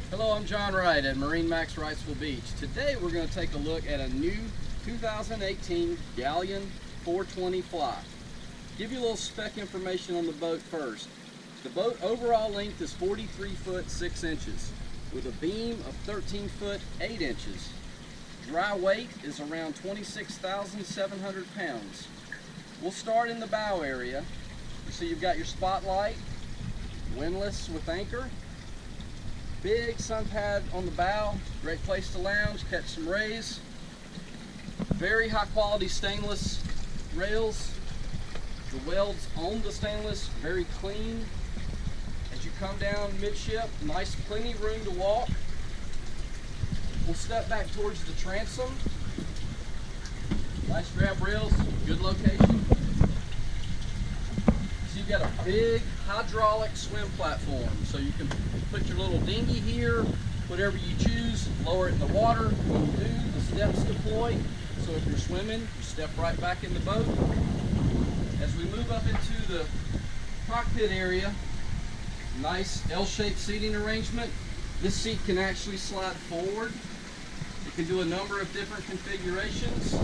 Hello, I'm John Wright at MarineMax Wrightsville Beach. Today we're going to take a look at a new 2018 Galeon 420 Fly. Give you a little spec information on the boat first. The boat overall length is 43 foot 6 inches with a beam of 13 foot 8 inches. Dry weight is around 26,700 pounds. We'll start in the bow area. You see you've got your spotlight, windlass with anchor, big sun pad on the bow, great place to lounge, catch some rays. Very high quality stainless rails. The welds on the stainless, very clean. As you come down midship, nice plenty room to walk. We'll step back towards the transom. Nice grab rails, good location. So you've got a big hydraulic swim platform. So you can put your little dinghy here, whatever you choose, lower it in the water. When you do, the steps deploy. So if you're swimming, you step right back in the boat. As we move up into the cockpit area, nice L-shaped seating arrangement. This seat can actually slide forward. It can do a number of different configurations.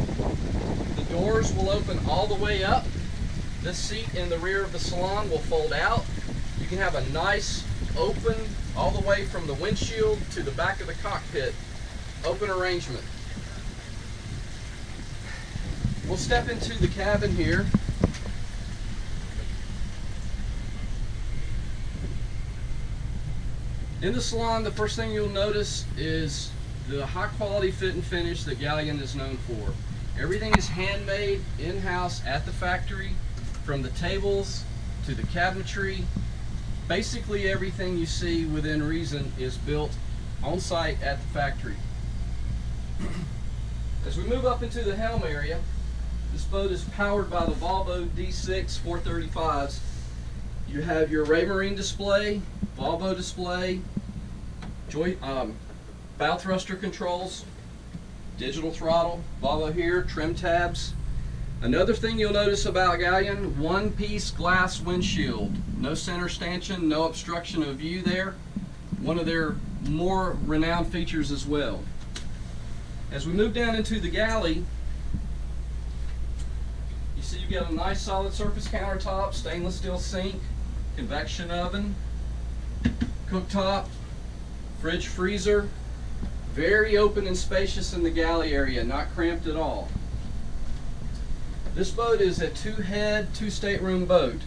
The doors will open all the way up. This seat in the rear of the Salon will fold out. You can have a nice open all the way from the windshield to the back of the cockpit. Open arrangement. We'll step into the cabin here. In the Salon, the first thing you'll notice is the high quality fit and finish that Galeon is known for. Everything is handmade in-house at the factory, from the tables to the cabinetry. Basically everything you see within reason is built on site at the factory. As we move up into the helm area, this boat is powered by the Volvo D6 435s. You have your Raymarine display, Volvo display, bow thruster controls, digital throttle, Volvo here, trim tabs. Another thing you'll notice about Galeon, one-piece glass windshield. No center stanchion, no obstruction of view there. One of their more renowned features as well. As we move down into the galley, you see you've got a nice solid surface countertop, stainless steel sink, convection oven, cooktop, fridge freezer. Very open and spacious in the galley area, not cramped at all. This boat is a two-head, two-stateroom boat.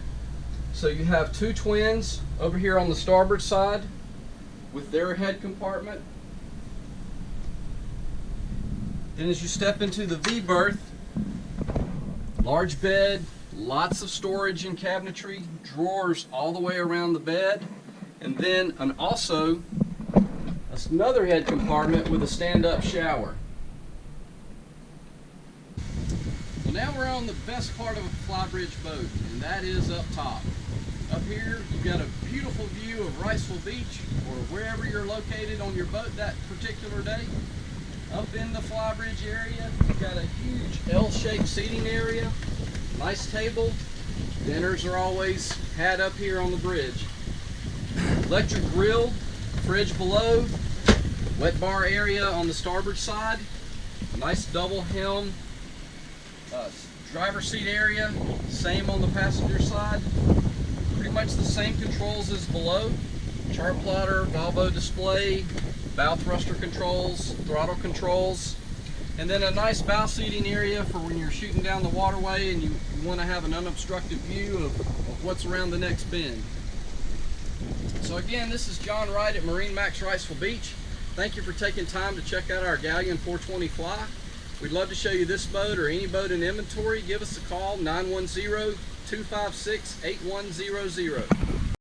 So you have two twins over here on the starboard side with their head compartment. Then as you step into the V berth, large bed, lots of storage and cabinetry, drawers all the way around the bed, and then also another head compartment with a stand-up shower. Well, now we're on the best part of a flybridge boat, and that is up top. Up here, you've got a beautiful view of Wrightsville Beach, or wherever you're located on your boat that particular day. Up in the flybridge area, you've got a huge L-shaped seating area, nice table. Dinners are always had up here on the bridge. Electric grill, fridge below, wet bar area on the starboard side, nice double helm driver seat area, same on the passenger side. Pretty much the same controls as below. Chart plotter, Volvo display, bow thruster controls, throttle controls, and then a nice bow seating area for when you're shooting down the waterway and you want to have an unobstructed view of what's around the next bend. So again, this is John Wright at MarineMax Wrightsville Beach. Thank you for taking time to check out our Galeon 420 Fly. We'd love to show you this boat or any boat in inventory. Give us a call, 910-256-8100.